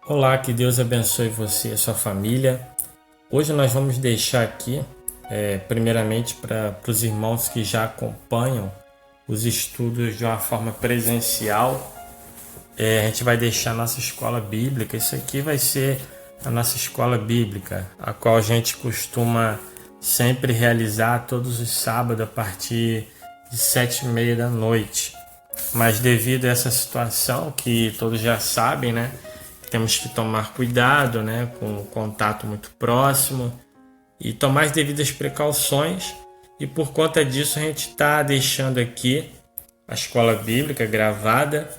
Olá, que Deus abençoe você e a sua família. Hoje nós vamos deixar aqui, primeiramente para os irmãos que já acompanham os estudos de uma forma presencial, a gente vai deixar a nossa escola bíblica. Isso aqui vai ser a nossa escola bíblica, a qual a gente costuma sempre realizar todos os sábados a partir de 7h30 da noite. Mas devido a essa situação que todos já sabem, né? Temos que tomar cuidado, né, com o contato muito próximo e tomar as devidas precauções. E por conta disso a gente está deixando aqui a escola bíblica gravada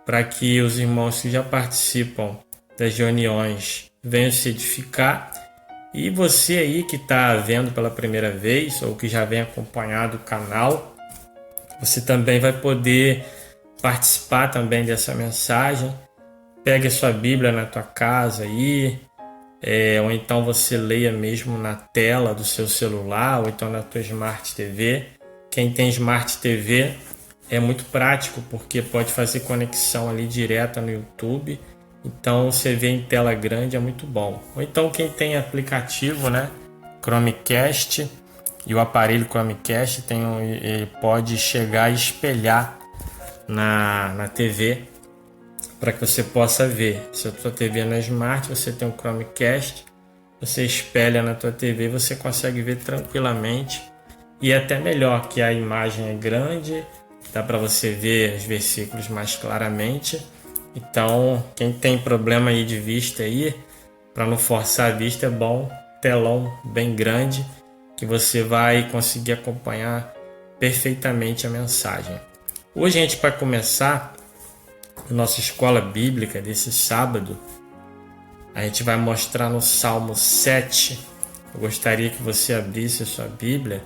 para que os irmãos que já participam das reuniões venham se edificar. E você aí que está vendo pela primeira vez ou que já vem acompanhando o canal, você também vai poder participar também dessa mensagem. Pegue a sua Bíblia na tua casa aí, ou então você leia mesmo na tela do seu celular, ou então na tua Smart TV. Quem tem Smart TV é muito prático, porque pode fazer conexão ali direta no YouTube. Então você vê em tela grande, é muito bom. Ou então quem tem aplicativo, né, Chromecast, e o aparelho Chromecast ele pode chegar e espelhar na TV, para que você possa ver. Se a tua TV não é Smart, você tem um Chromecast, você espelha na tua TV e você consegue ver tranquilamente. E é até melhor que a imagem é grande, dá para você ver os versículos mais claramente. Então, quem tem problema aí de vista aí, para não forçar a vista, é bom telão bem grande, que você vai conseguir acompanhar perfeitamente a mensagem. Hoje a gente vai começar nossa escola bíblica desse sábado. A gente vai mostrar no Salmo 7. Eu gostaria que você abrisse a sua Bíblia,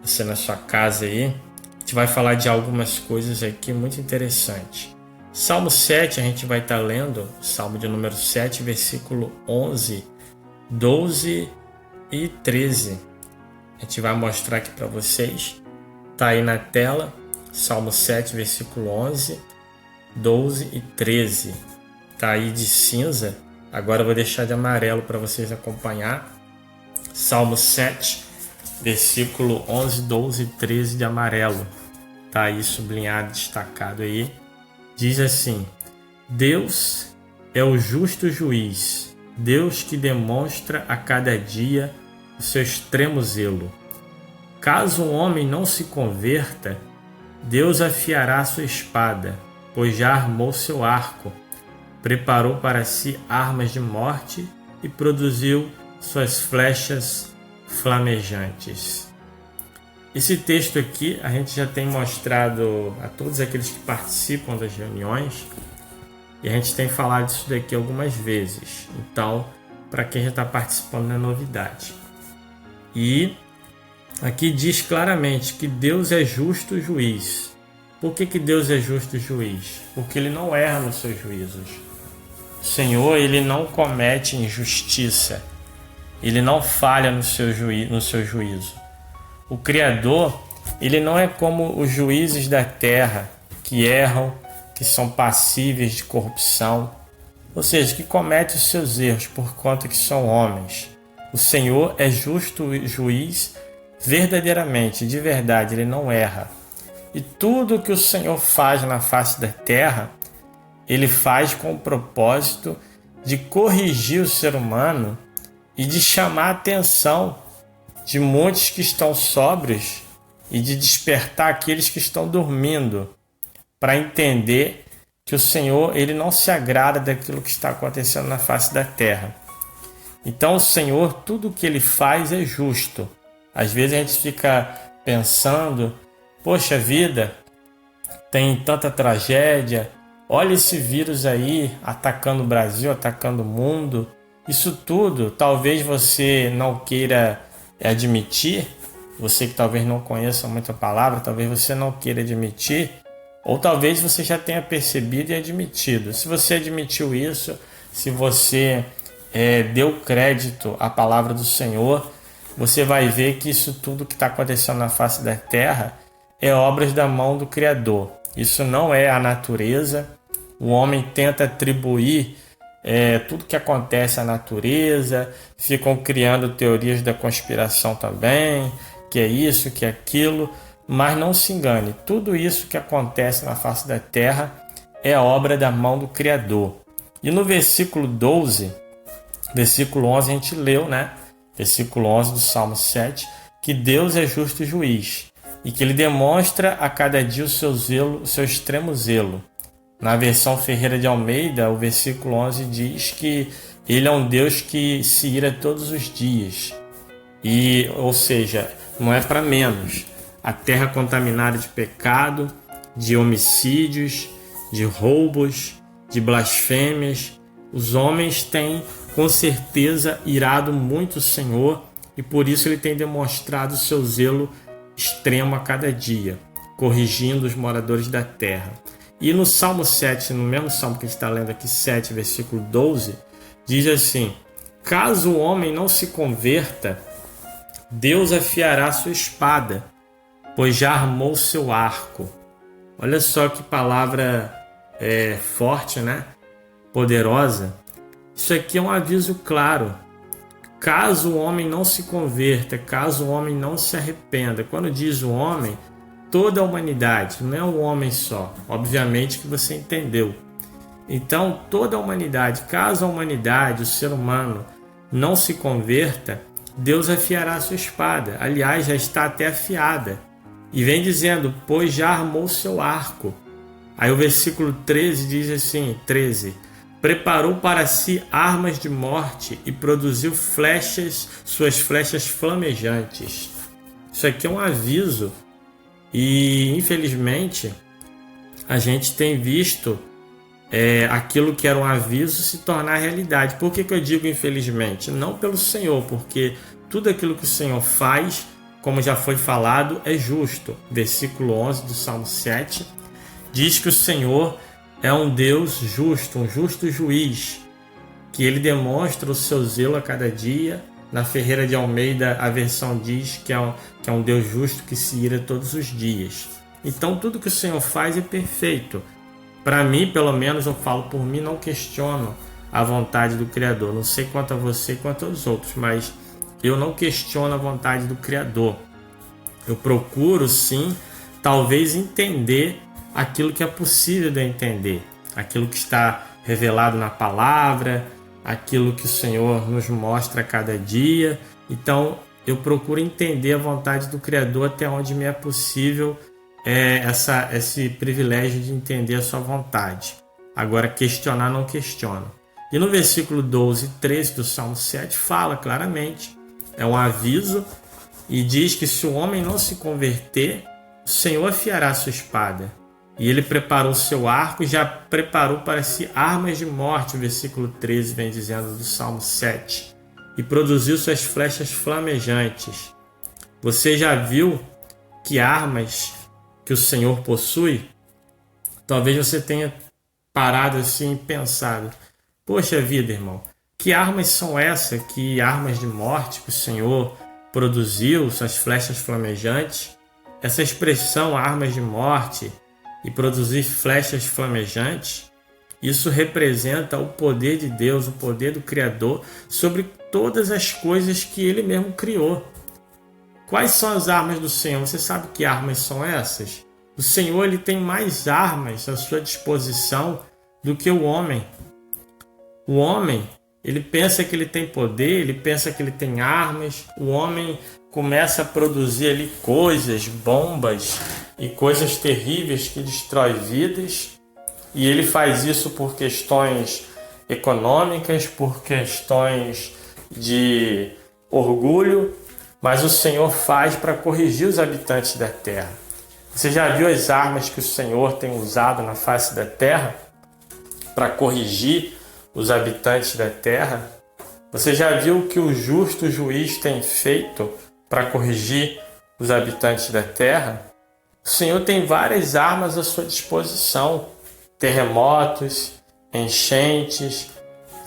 você na sua casa aí. A gente vai falar de algumas coisas aqui muito interessantes. Salmo 7, a gente vai estar lendo, Salmo de número 7, versículo 11, 12 e 13. A gente vai mostrar aqui para vocês. Está aí na tela, Salmo 7, versículo 11, 12 e 13. Tá aí de cinza, agora eu vou deixar de amarelo para vocês acompanhar. Salmo 7, versículo 11, 12 e 13 de amarelo. Tá aí sublinhado, destacado aí. Diz assim: Deus é o justo juiz, Deus que demonstra a cada dia o seu extremo zelo. Caso um homem não se converta, Deus afiará sua espada, pois já armou seu arco, preparou para si armas de morte e produziu suas flechas flamejantes. Esse texto aqui a gente já tem mostrado a todos aqueles que participam das reuniões, e a gente tem falado isso daqui algumas vezes. Então, para quem já está participando, não é novidade. E aqui diz claramente que Deus é justo juiz. Por que Deus é justo juiz? Porque ele não erra nos seus juízos. O Senhor, ele não comete injustiça. Ele não falha no seu juízo. O Criador, ele não é como os juízes da terra, que erram, que são passíveis de corrupção, ou seja, que cometem os seus erros por conta que são homens. O Senhor é justo juiz verdadeiramente, de verdade, ele não erra. E tudo que o Senhor faz na face da terra, ele faz com o propósito de corrigir o ser humano e de chamar a atenção de muitos que estão sóbrios e de despertar aqueles que estão dormindo, para entender que o Senhor, ele não se agrada daquilo que está acontecendo na face da terra. Então o Senhor, tudo que ele faz é justo. Às vezes a gente fica pensando: poxa vida, tem tanta tragédia, olha esse vírus aí atacando o Brasil, atacando o mundo. Isso tudo talvez você não queira admitir, você que talvez não conheça muito a palavra, talvez você não queira admitir, ou talvez você já tenha percebido e admitido. Se você admitiu isso, se você deu crédito à palavra do Senhor, você vai ver que isso tudo que está acontecendo na face da terra é obras da mão do Criador. Isso não é a natureza. O homem tenta atribuir tudo que acontece na natureza, ficam criando teorias da conspiração também, que é isso, que é aquilo, mas não se engane, tudo isso que acontece na face da terra é obra da mão do Criador. E no versículo 12, versículo 11 a gente leu, né? Versículo 11 do Salmo 7, que Deus é justo juiz e que Ele demonstra a cada dia o seu zelo, o seu extremo zelo. Na versão Ferreira de Almeida, o versículo 11 diz que Ele é um Deus que se ira todos os dias. Ou seja, não é para menos. A terra contaminada de pecado, de homicídios, de roubos, de blasfêmias. Os homens têm com certeza irado muito o Senhor e por isso Ele tem demonstrado o seu zelo extremo a cada dia, corrigindo os moradores da terra. E no Salmo 7, no mesmo Salmo que a gente está lendo aqui, 7, versículo 12, diz assim: caso o homem não se converta, Deus afiará sua espada, pois já armou seu arco. Olha só que palavra forte, né? Poderosa. Isso aqui é um aviso claro. Caso o homem não se converta, caso o homem não se arrependa. Quando diz o homem, toda a humanidade, não é um homem só. Obviamente que você entendeu. Então, toda a humanidade, caso a humanidade, o ser humano, não se converta, Deus afiará a sua espada. Aliás, já está até afiada. E vem dizendo, pois já armou seu arco. Aí o versículo 13 diz assim, 13: preparou para si armas de morte e produziu flechas, suas flechas flamejantes. Isso aqui é um aviso. E, infelizmente, a gente tem visto aquilo que era um aviso se tornar realidade. Por que eu digo infelizmente? Não pelo Senhor, porque tudo aquilo que o Senhor faz, como já foi falado, é justo. Versículo 11 do Salmo 7 diz que o Senhor é um Deus justo, um justo juiz, que Ele demonstra o seu zelo a cada dia. Na Ferreira de Almeida, a versão diz que é um Deus justo que se ira todos os dias. Então, tudo que o Senhor faz é perfeito. Para mim, pelo menos, eu falo por mim, não questiono a vontade do Criador. Não sei quanto a você e quanto aos outros, mas eu não questiono a vontade do Criador. Eu procuro, sim, talvez entender aquilo que é possível de entender, aquilo que está revelado na palavra, aquilo que o Senhor nos mostra a cada dia. Então, eu procuro entender a vontade do Criador até onde me é possível esse privilégio de entender a sua vontade. Agora, questionar não questiono. E no versículo 12 e 13 do Salmo 7 fala claramente, é um aviso, e diz que se o homem não se converter, o Senhor afiará sua espada. E Ele preparou seu arco e já preparou para si armas de morte, o versículo 13 vem dizendo do Salmo 7. E produziu suas flechas flamejantes. Você já viu que armas que o Senhor possui? Talvez você tenha parado assim e pensado, poxa vida, irmão, que armas são essas? Que armas de morte que o Senhor produziu, suas flechas flamejantes? Essa expressão, armas de morte, e produzir flechas flamejantes, isso representa o poder de Deus, o poder do Criador sobre todas as coisas que Ele mesmo criou. Quais são as armas do Senhor? Você sabe que armas são essas? O Senhor, Ele tem mais armas à sua disposição do que o homem. O homem, ele pensa que ele tem poder, ele pensa que ele tem armas. O homem começa a produzir ali coisas, bombas e coisas terríveis que destrói vidas. E ele faz isso por questões econômicas, por questões de orgulho, mas o Senhor faz para corrigir os habitantes da terra. Você já viu as armas que o Senhor tem usado na face da terra para corrigir os habitantes da terra? Você já viu o que o justo juiz tem feito para corrigir os habitantes da terra? O Senhor tem várias armas à sua disposição: terremotos, enchentes,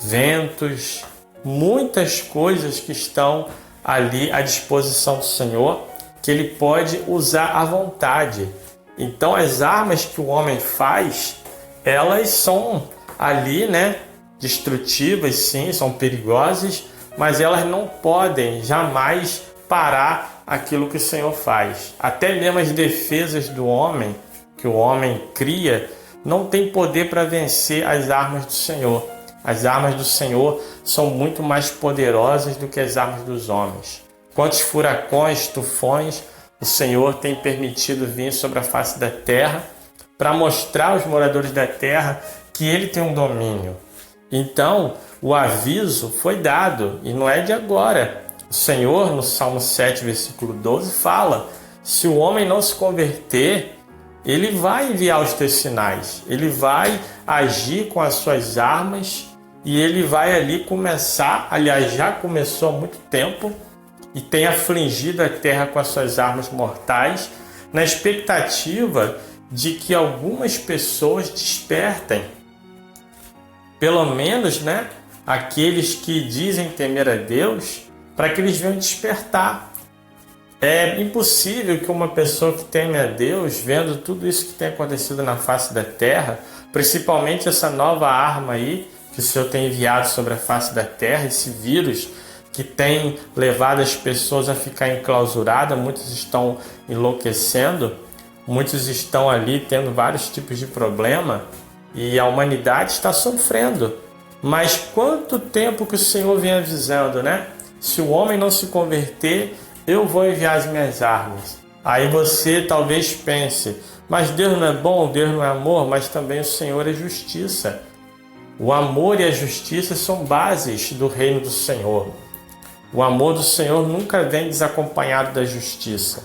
ventos, muitas coisas que estão ali à disposição do Senhor, que Ele pode usar à vontade. Então as armas que o homem faz, elas são ali, destrutivas, sim, são perigosas, mas elas não podem jamais parar aquilo que o Senhor faz. Até mesmo as defesas do homem, que o homem cria, não tem poder para vencer as armas do Senhor. As armas do Senhor são muito mais poderosas do que as armas dos homens. Quantos furacões, tufões o Senhor tem permitido vir sobre a face da terra para mostrar aos moradores da terra que Ele tem um domínio. Então, o aviso foi dado, e não é de agora. O Senhor, no Salmo 7, versículo 12, fala: se o homem não se converter, Ele vai enviar os teus sinais, Ele vai agir com as suas armas, e Ele vai ali começar, aliás, já começou há muito tempo, e tem afligido a terra com as suas armas mortais, na expectativa de que algumas pessoas despertem. Pelo menos, aqueles que dizem temer a Deus, para que eles venham despertar. É impossível que uma pessoa que teme a Deus, vendo tudo isso que tem acontecido na face da terra, principalmente essa nova arma aí, que o Senhor tem enviado sobre a face da terra, esse vírus que tem levado as pessoas a ficar enclausuradas, muitos estão enlouquecendo, muitos estão ali tendo vários tipos de problema, e a humanidade está sofrendo. Mas quanto tempo que o Senhor vem avisando, Se o homem não se converter, eu vou enviar as minhas armas. Aí você talvez pense, mas Deus não é bom, Deus não é amor, mas também o Senhor é justiça. O amor e a justiça são bases do reino do Senhor. O amor do Senhor nunca vem desacompanhado da justiça.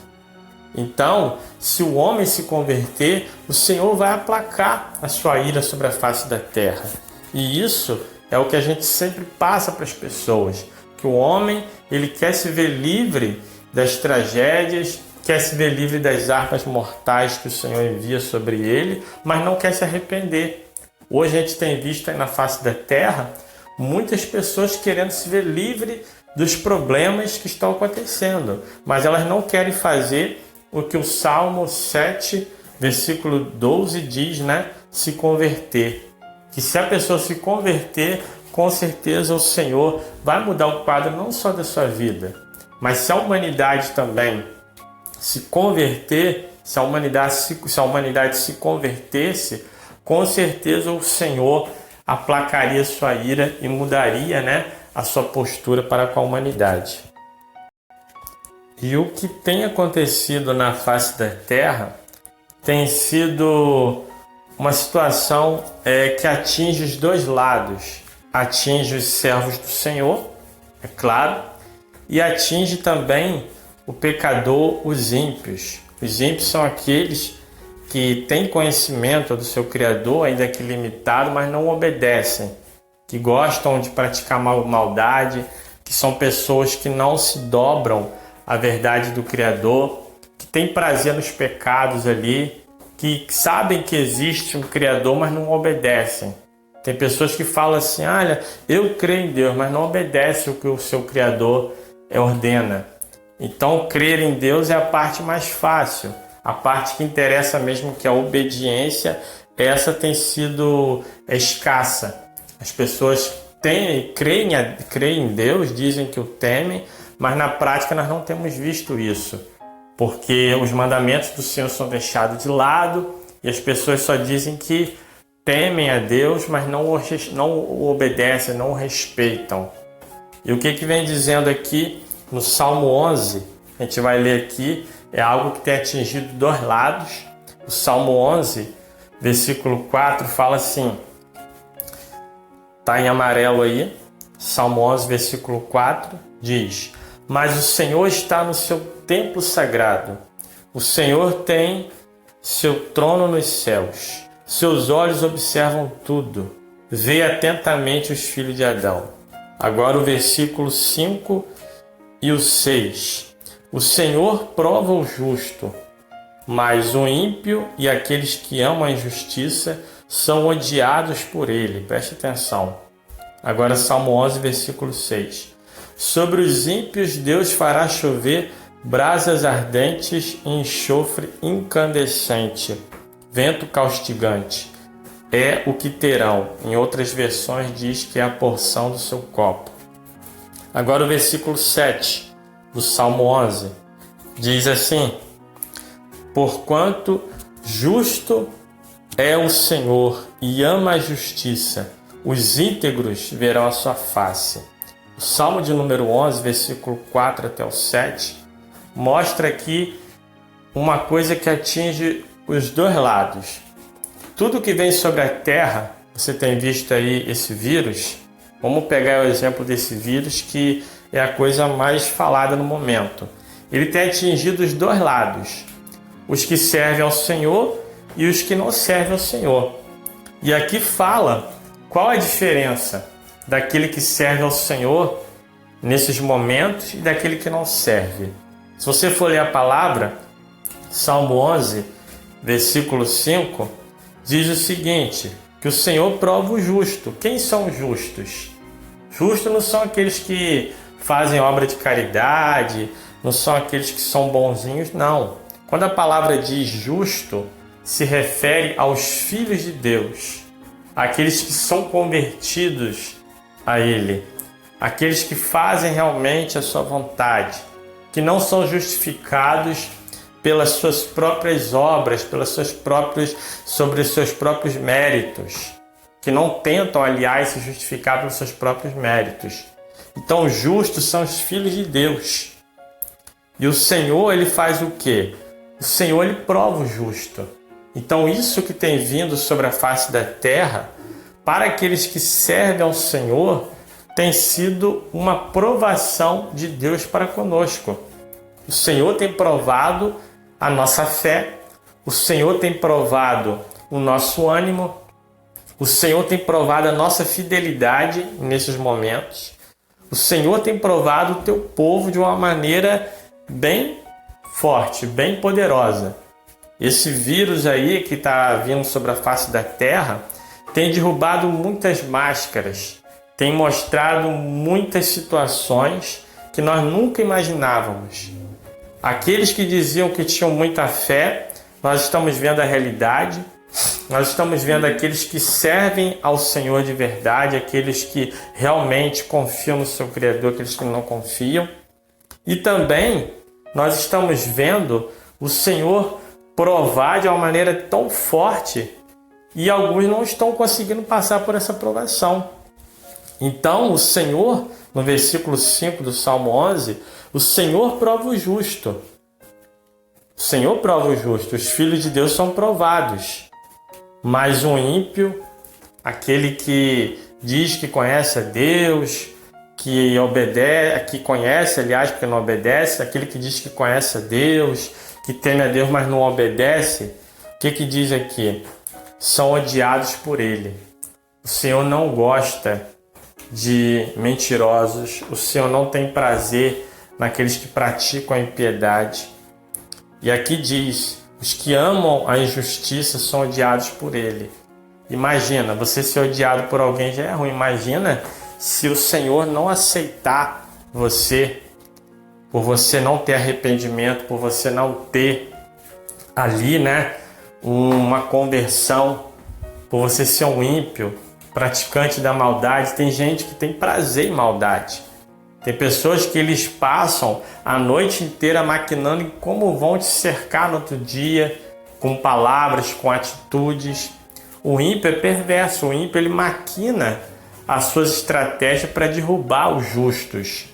Então, se o homem se converter, o Senhor vai aplacar a sua ira sobre a face da terra. E isso é o que a gente sempre passa para as pessoas. Que o homem, ele quer se ver livre das tragédias, quer se ver livre das armas mortais que o Senhor envia sobre ele, mas não quer se arrepender. Hoje a gente tem visto aí na face da terra muitas pessoas querendo se ver livre dos problemas que estão acontecendo, mas elas não querem fazer o que o Salmo 7, versículo 12 diz, se converter. Que se a pessoa se converter, com certeza o Senhor vai mudar o quadro não só da sua vida, mas se a humanidade também se converter, se a humanidade se convertesse, com certeza o Senhor aplacaria sua ira e mudaria, a sua postura para com a humanidade. E o que tem acontecido na face da terra tem sido uma situação que atinge os dois lados. Atinge os servos do Senhor, é claro, e atinge também o pecador, os ímpios. Os ímpios são aqueles que têm conhecimento do seu Criador, ainda que limitado, mas não obedecem, que gostam de praticar maldade, que são pessoas que não se dobram à verdade do Criador, que têm prazer nos pecados ali, que sabem que existe um Criador, mas não obedecem. Tem pessoas que falam assim, olha, eu creio em Deus, mas não obedece o que o seu Criador ordena. Então, crer em Deus é a parte mais fácil. A parte que interessa mesmo, que é a obediência, essa tem sido escassa. As pessoas creem em Deus, dizem que o temem, mas na prática nós não temos visto isso. Porque os mandamentos do Senhor são deixados de lado e as pessoas só dizem que temem a Deus, mas não o obedecem, não o respeitam. E o que vem dizendo aqui no Salmo 11, a gente vai ler aqui, é algo que tem atingido dois lados. O Salmo 11, versículo 4, fala assim, está em amarelo aí, Salmo 11, versículo 4, diz: mas o Senhor está no seu templo sagrado, o Senhor tem seu trono nos céus, seus olhos observam tudo, vê atentamente os filhos de Adão. Agora o versículo 5 e o 6. O Senhor prova o justo, mas o ímpio e aqueles que amam a injustiça são odiados por ele. Preste atenção. Agora Salmo 11, versículo 6. Sobre os ímpios Deus fará chover brasas ardentes e enxofre incandescente, vento caustigante. é o que terão. Em outras versões diz que é a porção do seu copo. Agora o versículo 7 do Salmo 11 diz assim: porquanto justo é o Senhor e ama a justiça, os íntegros verão a sua face. O Salmo de número 11, versículo 4 até o 7, mostra aqui uma coisa que atinge os dois lados. Tudo que vem sobre a terra, você tem visto aí esse vírus. Vamos pegar o exemplo desse vírus, que é a coisa mais falada no momento. Ele tem atingido os dois lados, os que servem ao Senhor e os que não servem ao Senhor. E aqui fala qual a diferença daquele que serve ao Senhor nesses momentos e daquele que não serve. Se você for ler a palavra, Salmo 11, versículo 5, diz o seguinte, que o Senhor prova o justo. Quem são os justos? Justos não são aqueles que fazem obra de caridade, não são aqueles que são bonzinhos, não. Quando a palavra diz justo, se refere aos filhos de Deus, aqueles que são convertidos a Ele, aqueles que fazem realmente a sua vontade, que não são justificados pelas suas próprias obras, sobre os seus próprios méritos, que não tentam, aliás, se justificar pelos seus próprios méritos. Então, os justos são os filhos de Deus. E o Senhor, Ele faz o quê? O Senhor, Ele prova o justo. Então, isso que tem vindo sobre a face da terra, para aqueles que servem ao Senhor, tem sido uma provação de Deus para conosco. O Senhor tem provado a nossa fé, o Senhor tem provado o nosso ânimo, o Senhor tem provado a nossa fidelidade nesses momentos, o Senhor tem provado o teu povo de uma maneira bem forte, bem poderosa. Esse vírus aí que está vindo sobre a face da terra tem derrubado muitas máscaras, tem mostrado muitas situações que nós nunca imaginávamos. Aqueles que diziam que tinham muita fé, nós estamos vendo a realidade, nós estamos vendo aqueles que servem ao Senhor de verdade, aqueles que realmente confiam no seu Criador, aqueles que não confiam. E também nós estamos vendo o Senhor provar de uma maneira tão forte e alguns não estão conseguindo passar por essa provação. Então o Senhor, no versículo 5 do Salmo 11, o Senhor prova o justo. O Senhor prova o justo. Os filhos de Deus são provados. Mas um ímpio, aquele que diz que conhece a Deus, que obedece, que conhece, aliás, porque não obedece, aquele que diz que conhece a Deus, que teme a Deus, mas não obedece, o que diz aqui? São odiados por Ele. O Senhor não gosta de mentirosos, o Senhor não tem prazer naqueles que praticam a impiedade. E aqui diz, os que amam a injustiça são odiados por Ele. Imagina, você ser odiado por alguém já é ruim. Imagina se o Senhor não aceitar você, por você não ter arrependimento, por você não ter ali, uma conversão, por você ser um ímpio, praticante da maldade. Tem gente que tem prazer em maldade. Tem pessoas que eles passam a noite inteira maquinando em como vão te cercar no outro dia, com palavras, com atitudes. O ímpio é perverso, o ímpio ele maquina as suas estratégias para derrubar os justos.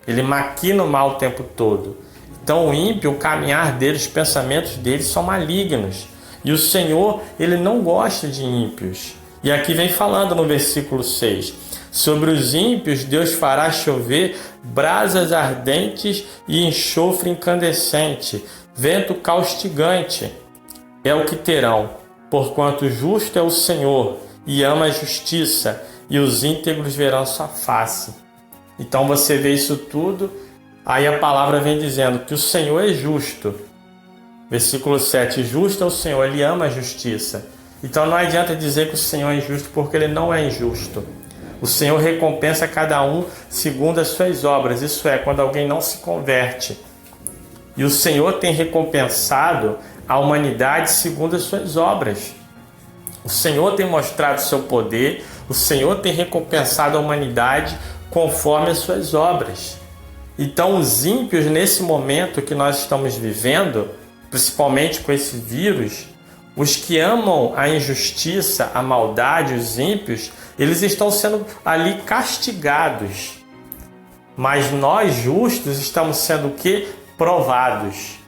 Ele maquina o mal o tempo todo. Então o ímpio, o caminhar dele, os pensamentos dele são malignos. E o Senhor, Ele não gosta de ímpios. E aqui vem falando no versículo 6. Sobre os ímpios, Deus fará chover brasas ardentes e enxofre incandescente, vento caustigante. É o que terão, porquanto justo é o Senhor e ama a justiça, e os íntegros verão sua face. Então você vê isso tudo, aí a palavra vem dizendo que o Senhor é justo. Versículo 7, justo é o Senhor, Ele ama a justiça. Então não adianta dizer que o Senhor é injusto, porque Ele não é injusto. O Senhor recompensa cada um segundo as suas obras, isso é, quando alguém não se converte. E o Senhor tem recompensado a humanidade segundo as suas obras. O Senhor tem mostrado seu poder, o Senhor tem recompensado a humanidade conforme as suas obras. Então os ímpios, nesse momento que nós estamos vivendo, principalmente com esse vírus, os que amam a injustiça, a maldade, os ímpios, eles estão sendo ali castigados. Mas nós justos estamos sendo o quê? Provados.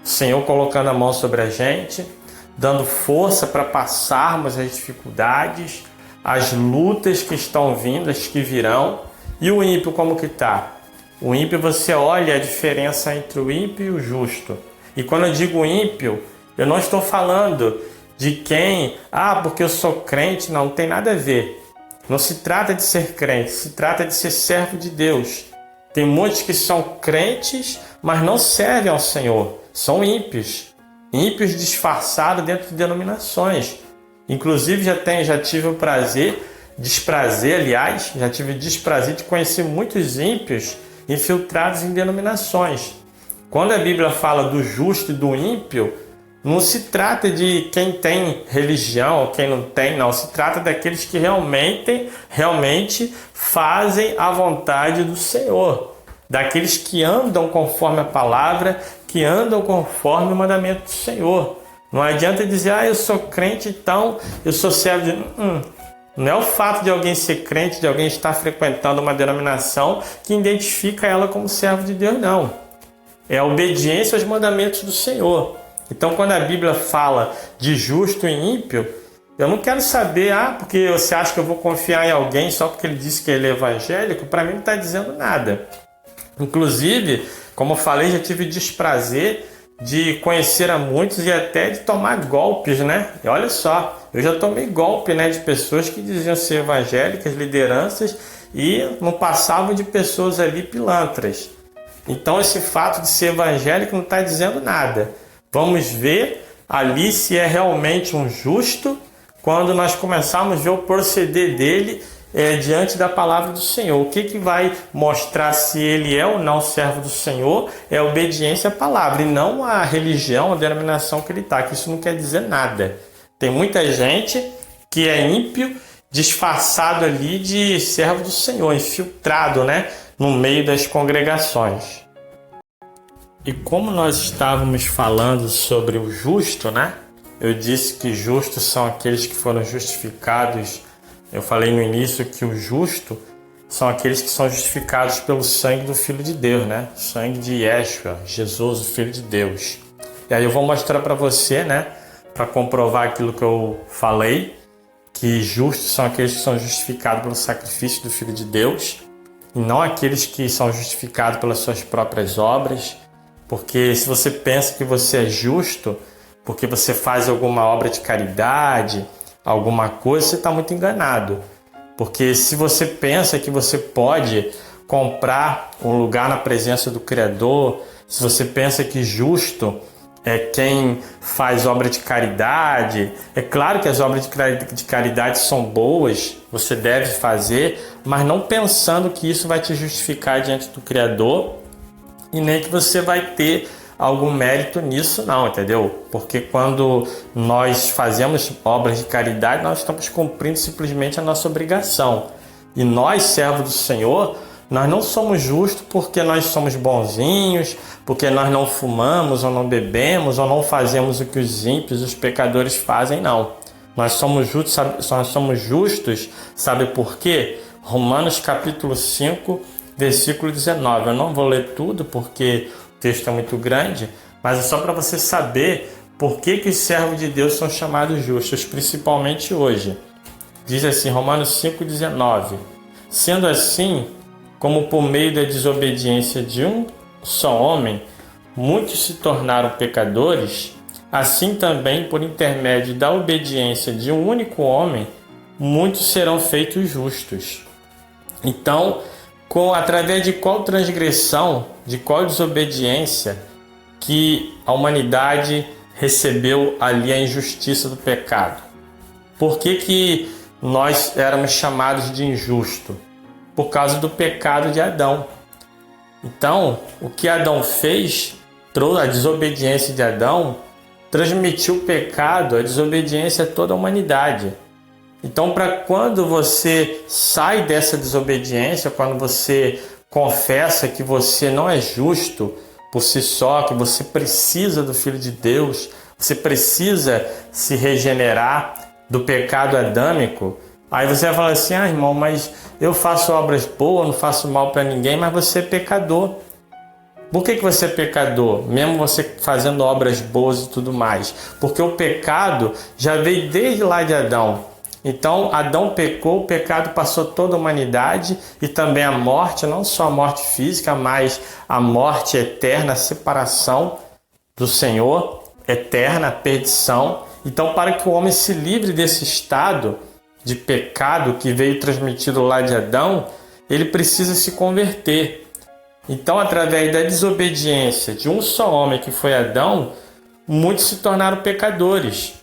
O Senhor colocando a mão sobre a gente, dando força para passarmos as dificuldades, as lutas que estão vindo, as que virão. E o ímpio como que está? O ímpio, você olha a diferença entre o ímpio e o justo. E quando eu digo ímpio, eu não estou falando de quem, porque eu sou crente, não tem nada a ver. Não se trata de ser crente, se trata de ser servo de Deus. Tem muitos que são crentes, mas não servem ao Senhor. São ímpios. Ímpios disfarçados dentro de denominações. Inclusive já tive o desprazer de conhecer muitos ímpios infiltrados em denominações. Quando a Bíblia fala do justo e do ímpio, não se trata de quem tem religião ou quem não tem, não. Se trata daqueles que realmente fazem a vontade do Senhor. Daqueles que andam conforme a palavra, que andam conforme o mandamento do Senhor. Não adianta dizer, eu sou crente, então eu sou servo de... Não é o fato de alguém ser crente, de alguém estar frequentando uma denominação que identifica ela como servo de Deus, não. É a obediência aos mandamentos do Senhor. Então, quando a Bíblia fala de justo e ímpio, eu não quero saber, porque você acha que eu vou confiar em alguém só porque ele disse que ele é evangélico, para mim não está dizendo nada. Inclusive, como eu falei, já tive desprazer de conhecer a muitos e até de tomar golpes, né? E olha só, eu já tomei golpe, né, de pessoas que diziam ser evangélicas, lideranças, e não passavam de pessoas ali pilantras. Então esse fato de ser evangélico não está dizendo nada. Vamos ver ali se é realmente um justo quando nós começarmos a ver o proceder dele diante da palavra do Senhor. O que vai mostrar se ele é ou não servo do Senhor é a obediência à palavra e não a religião, a denominação que ele está, que isso não quer dizer nada. Tem muita gente que é ímpio, disfarçado ali de servo do Senhor, infiltrado, né, no meio das congregações. E como nós estávamos falando sobre o justo, né? Eu disse que justos são aqueles que foram justificados. Eu falei no início que o justo são aqueles que são justificados pelo sangue do Filho de Deus, né? Sangue de Yeshua, Jesus, o Filho de Deus. E aí eu vou mostrar para você, né? Para comprovar aquilo que eu falei, que justos são aqueles que são justificados pelo sacrifício do Filho de Deus e não aqueles que são justificados pelas suas próprias obras. Porque se você pensa que você é justo porque você faz alguma obra de caridade, alguma coisa, você está muito enganado. Porque se você pensa que você pode comprar um lugar na presença do Criador, se você pensa que justo é quem faz obra de caridade, é claro que as obras de caridade são boas, você deve fazer, mas não pensando que isso vai te justificar diante do Criador e nem que você vai ter algum mérito nisso, não, entendeu? Porque quando nós fazemos obras de caridade, nós estamos cumprindo simplesmente a nossa obrigação. E nós, servos do Senhor, nós não somos justos porque nós somos bonzinhos, porque nós não fumamos ou não bebemos ou não fazemos o que os ímpios, os pecadores fazem, não. Nós somos justos, sabe por quê? Romanos capítulo 5, versículo 19. Eu não vou ler tudo porque o texto é muito grande, mas é só para você saber por que os servos de Deus são chamados justos, principalmente hoje. Diz assim, Romanos 5,19. Sendo assim, como por meio da desobediência de um só homem, muitos se tornaram pecadores, assim também por intermédio da obediência de um único homem, muitos serão feitos justos. Então, através de qual transgressão, de qual desobediência que a humanidade recebeu ali a injustiça do pecado? Por que nós éramos chamados de injusto? Por causa do pecado de Adão. Então, o que Adão fez, a desobediência de Adão, transmitiu o pecado, a desobediência a toda a humanidade. Então, para quando você sai dessa desobediência, quando você confessa que você não é justo por si só, que você precisa do Filho de Deus, você precisa se regenerar do pecado adâmico, aí você vai falar assim: irmão, mas eu faço obras boas, não faço mal para ninguém, mas você é pecador. Por que você é pecador? Mesmo você fazendo obras boas e tudo mais. Porque o pecado já veio desde lá de Adão. Então, Adão pecou, o pecado passou toda a humanidade e também a morte, não só a morte física, mas a morte eterna, a separação do Senhor, eterna, a perdição. Então, para que o homem se livre desse estado de pecado que veio transmitido lá de Adão, ele precisa se converter. Então, através da desobediência de um só homem, que foi Adão, muitos se tornaram pecadores.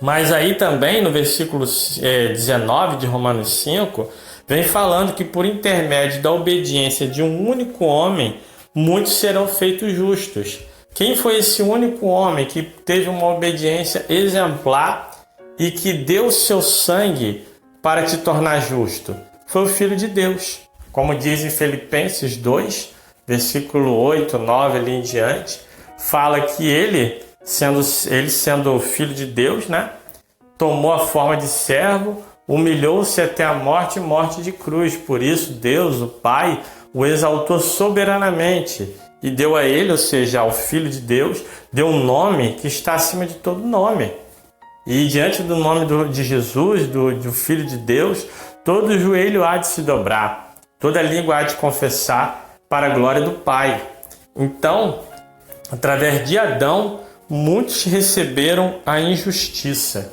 Mas aí também, no versículo 19 de Romanos 5, vem falando que por intermédio da obediência de um único homem, muitos serão feitos justos. Quem foi esse único homem que teve uma obediência exemplar e que deu seu sangue para te tornar justo? Foi o Filho de Deus. Como diz em Filipenses 2, versículo 8, 9 ali em diante, fala que ele sendo o Filho de Deus, né, tomou a forma de servo, humilhou-se até a morte e morte de cruz. Por isso Deus, o Pai, o exaltou soberanamente e deu a ele, ou seja, ao Filho de Deus, deu um nome que está acima de todo nome. E diante do nome de Jesus, do Filho de Deus, todo joelho há de se dobrar, toda língua há de confessar para a glória do Pai. Então, através de Adão, muitos receberam a injustiça,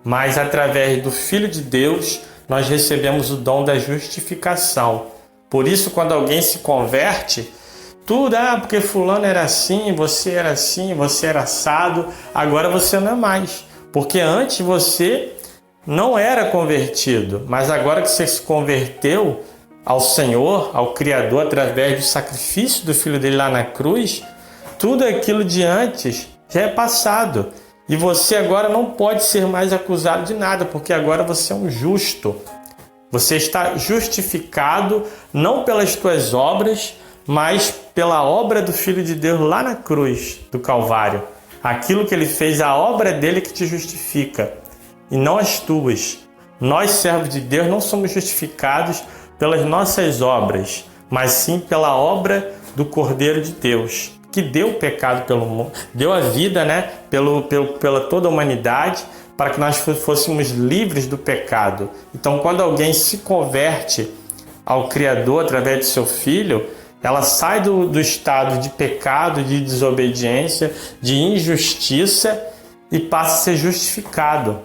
mas através do Filho de Deus, nós recebemos o dom da justificação. Por isso, quando alguém se converte, tudo, porque fulano era assim, você era assado, agora você não é mais. Porque antes você não era convertido, mas agora que você se converteu ao Senhor, ao Criador, através do sacrifício do Filho dele lá na cruz, tudo aquilo de antes já é passado. E você agora não pode ser mais acusado de nada, porque agora você é um justo. Você está justificado não pelas tuas obras, mas pela obra do Filho de Deus lá na cruz do Calvário. Aquilo que ele fez, a obra dele que te justifica, e não as tuas. Nós, servos de Deus, não somos justificados pelas nossas obras, mas sim pela obra do Cordeiro de Deus, que deu o pecado pelo mundo, deu a vida, né, pela toda a humanidade, para que nós fôssemos livres do pecado. Então, quando alguém se converte ao Criador através de seu Filho, ela sai do estado de pecado, de desobediência, de injustiça e passa a ser justificado,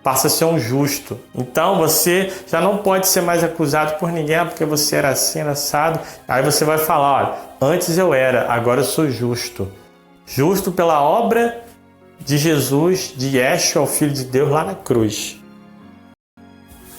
passa a ser um justo. Então você já não pode ser mais acusado por ninguém, porque você era assim, era assado. Aí você vai falar: olha, antes eu era, agora eu sou justo. Justo pela obra de Jesus, de Yeshua, o Filho de Deus, lá na cruz.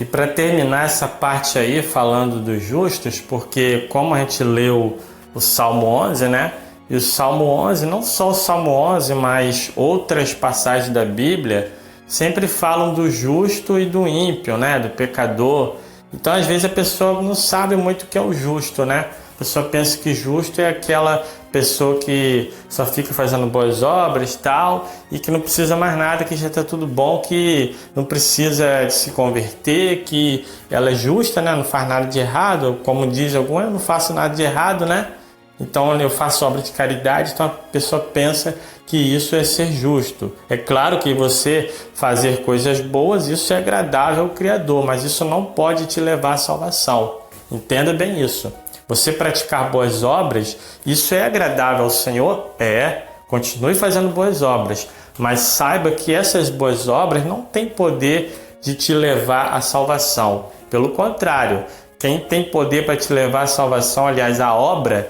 E para terminar essa parte aí, falando dos justos, porque como a gente leu o Salmo 11, né? E o Salmo 11, não só o Salmo 11, mas outras passagens da Bíblia, sempre falam do justo e do ímpio, né? Do pecador. Então, às vezes, a pessoa não sabe muito o que é o justo, né? A pessoa pensa que justo é aquela pessoa que só fica fazendo boas obras e tal, e que não precisa mais nada, que já está tudo bom, que não precisa de se converter, que ela é justa, né? Não faz nada de errado. Como diz algum, eu não faço nada de errado, né? Então eu faço obra de caridade. Então a pessoa pensa que isso é ser justo. É claro que você fazer coisas boas, isso é agradável ao Criador, mas isso não pode te levar à salvação. Entenda bem isso. Você praticar boas obras, isso é agradável ao Senhor? Continue fazendo boas obras, mas saiba que essas boas obras não têm poder de te levar à salvação. Pelo contrário, quem tem poder para te levar à salvação, aliás, a obra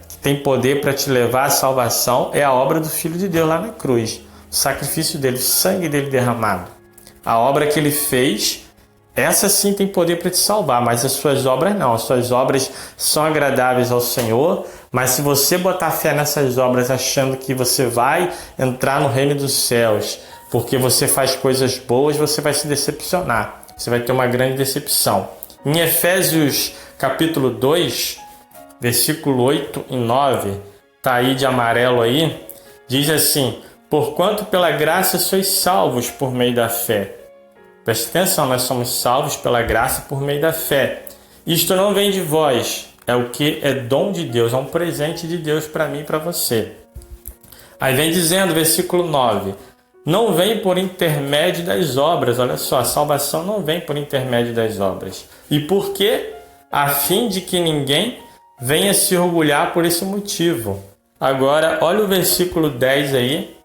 que tem poder para te levar à salvação é a obra do Filho de Deus lá na cruz. O sacrifício dele, o sangue dele derramado. A obra que ele fez Essa sim tem poder para te salvar, mas as suas obras não. As suas obras são agradáveis ao Senhor, mas se você botar fé nessas obras achando que você vai entrar no reino dos céus, porque você faz coisas boas, você vai se decepcionar. Você vai ter uma grande decepção. Em Efésios capítulo 2, versículo 8 e 9, tá aí de amarelo aí, diz assim: porquanto pela graça sois salvos por meio da fé. Preste atenção, nós somos salvos pela graça por meio da fé. Isto não vem de vós, é o que é dom de Deus, é um presente de Deus para mim e para você. Aí vem dizendo, versículo 9, não vem por intermédio das obras. Olha só, a salvação não vem por intermédio das obras. E por quê? A fim de que ninguém venha se orgulhar por esse motivo. Agora, olha o versículo 10 aí,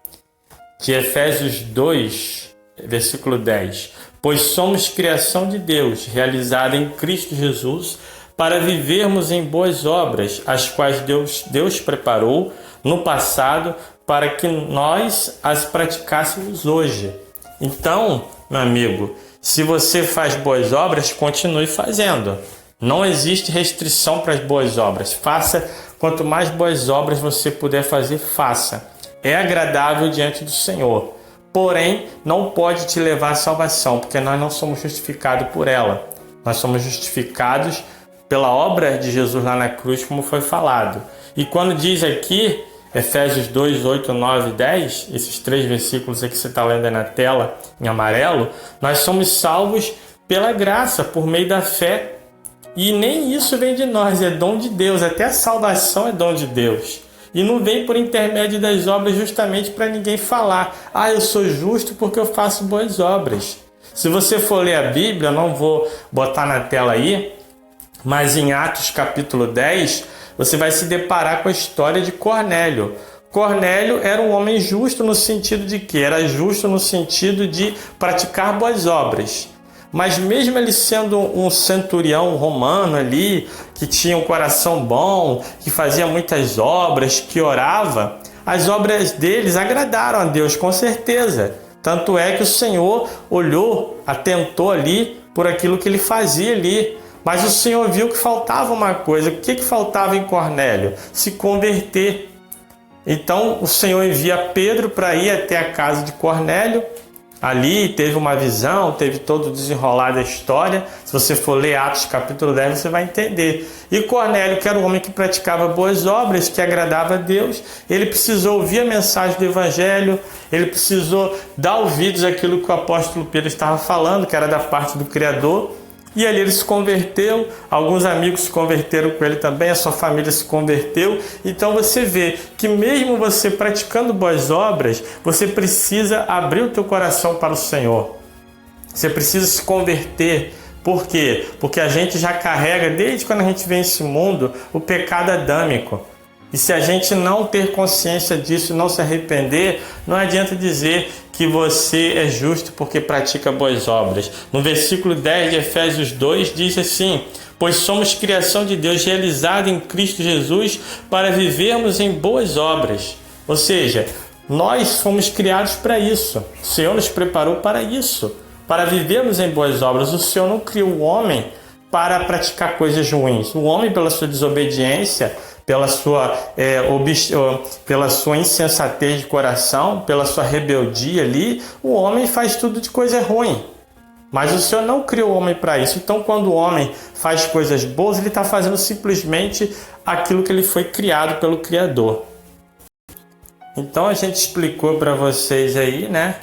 de Efésios 2, versículo 10. Pois somos criação de Deus, realizada em Cristo Jesus, para vivermos em boas obras, as quais Deus preparou no passado para que nós as praticássemos hoje. Então, meu amigo, se você faz boas obras, continue fazendo. Não existe restrição para as boas obras. Faça, quanto mais boas obras você puder fazer, faça. É agradável diante do Senhor. Porém, não pode te levar à salvação, porque nós não somos justificados por ela. Nós somos justificados pela obra de Jesus lá na cruz, como foi falado. E quando diz aqui, Efésios 2, 8, 9 e 10, esses 3 versículos aqui que você está lendo aí na tela, em amarelo, nós somos salvos pela graça, por meio da fé. E nem isso vem de nós, é dom de Deus. Até a salvação é dom de Deus. E não vem por intermédio das obras justamente para ninguém falar: ah, eu sou justo porque eu faço boas obras. Se você for ler a Bíblia, eu não vou botar na tela aí, mas em Atos capítulo 10, você vai se deparar com a história de Cornélio. Cornélio era um homem justo no sentido de quê? Era justo no sentido de praticar boas obras. Mas mesmo ele sendo um centurião romano ali, que tinha um coração bom, que fazia muitas obras, que orava, as obras deles agradaram a Deus, com certeza. Tanto é que o Senhor olhou, atentou ali por aquilo que ele fazia ali. Mas o Senhor viu que faltava uma coisa. O que faltava em Cornélio? Se converter. Então o Senhor envia Pedro para ir até a casa de Cornélio. Ali teve uma visão, teve todo o desenrolar da história. Se você for ler Atos capítulo 10, você vai entender. E Cornélio, que era um homem que praticava boas obras, que agradava a Deus, ele precisou ouvir a mensagem do Evangelho, ele precisou dar ouvidos àquilo que o apóstolo Pedro estava falando, que era da parte do Criador. E ali ele se converteu, alguns amigos se converteram com ele também, a sua família se converteu. Então você vê que mesmo você praticando boas obras, você precisa abrir o teu coração para o Senhor. Você precisa se converter. Por quê? Porque a gente já carrega, desde quando a gente vem nesse mundo, o pecado adâmico. E se a gente não ter consciência disso, não se arrepender, não adianta dizer que você é justo porque pratica boas obras. No versículo 10 de Efésios 2 diz assim: pois somos criação de Deus realizada em Cristo Jesus para vivermos em boas obras. Ou seja, nós fomos criados para isso. O Senhor nos preparou para isso, para vivermos em boas obras. O Senhor não criou o homem para praticar coisas ruins. O homem, pela sua desobediência, pela sua insensatez de coração, pela sua rebeldia ali, o homem faz tudo de coisa ruim. Mas o Senhor não criou o homem para isso. Então, quando o homem faz coisas boas, ele está fazendo simplesmente aquilo que ele foi criado pelo Criador. Então, a gente explicou para vocês aí, né,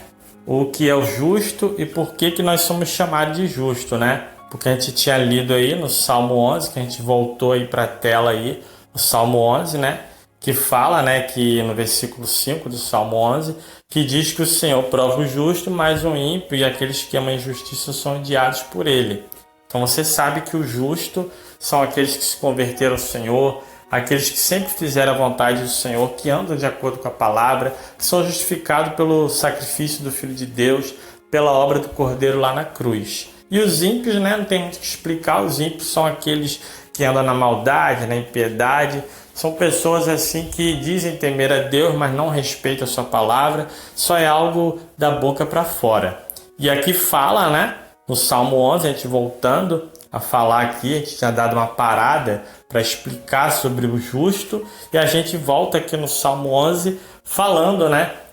o que é o justo e por que nós somos chamados de justo, né? Porque a gente tinha lido aí no Salmo 11, que a gente voltou aí para a tela aí, o Salmo 11, né, que fala, né, que no versículo 5 do Salmo 11, que diz que o Senhor prova o justo, mas o ímpio e aqueles que amam a injustiça são odiados por ele. Então você sabe que o justo são aqueles que se converteram ao Senhor, aqueles que sempre fizeram a vontade do Senhor, que andam de acordo com a palavra, que são justificados pelo sacrifício do Filho de Deus, pela obra do Cordeiro lá na cruz. E os ímpios, né, não tem muito o que explicar, os ímpios são aqueles que andam na maldade, na impiedade, são pessoas assim que dizem temer a Deus, mas não respeitam a sua palavra, só é algo da boca para fora. E aqui fala, né, no Salmo 11, a gente voltando a falar aqui, a gente tinha dado uma parada para explicar sobre o justo, e a gente volta aqui no Salmo 11 falando,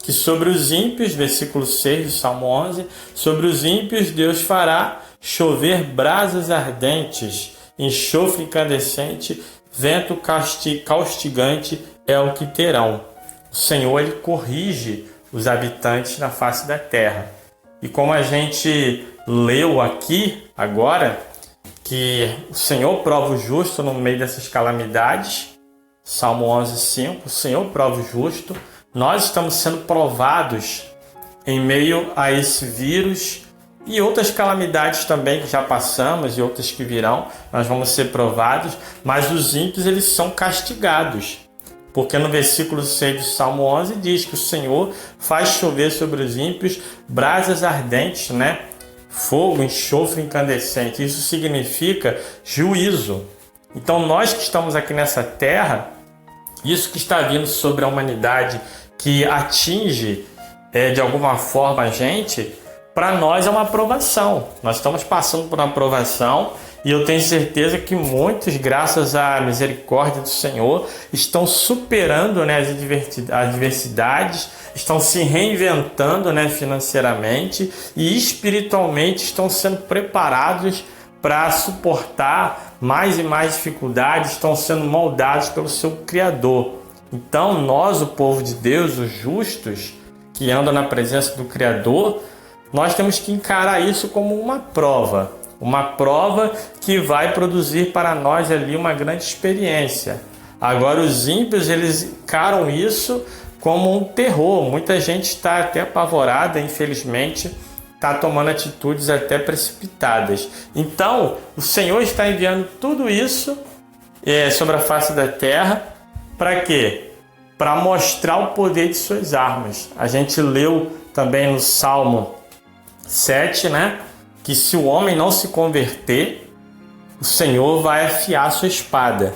que sobre os ímpios, versículo 6 do Salmo 11, sobre os ímpios Deus fará chover brasas ardentes, enxofre incandescente, vento caustigante é o que terão. O Senhor, ele corrige os habitantes na face da terra. E como a gente leu aqui agora, que o Senhor prova o justo no meio dessas calamidades, Salmo 11:5, o Senhor prova o justo, nós estamos sendo provados em meio a esse vírus e outras calamidades também que já passamos e outras que virão, nós vamos ser provados, mas os ímpios eles são castigados. Porque no versículo 6 do Salmo 11 diz que o Senhor faz chover sobre os ímpios brasas ardentes, fogo, enxofre incandescente. Isso significa juízo. Então nós que estamos aqui nessa terra, isso que está vindo sobre a humanidade, que atinge de alguma forma a gente, para nós é uma aprovação. Nós estamos passando por uma aprovação e eu tenho certeza que muitos, graças à misericórdia do Senhor, estão superando as adversidades, estão se reinventando financeiramente e espiritualmente estão sendo preparados para suportar mais e mais dificuldades, estão sendo moldados pelo seu Criador. Então nós, o povo de Deus, os justos, que andam na presença do Criador, nós temos que encarar isso como uma prova que vai produzir para nós ali uma grande experiência. Agora os ímpios, eles encaram isso como um terror. Muita gente está até apavorada, infelizmente, está tomando atitudes até precipitadas. Então, o Senhor está enviando tudo isso sobre a face da terra. Para quê? Para mostrar o poder de suas armas. A gente leu também no Salmo 7, que se o homem não se converter, o Senhor vai afiar sua espada.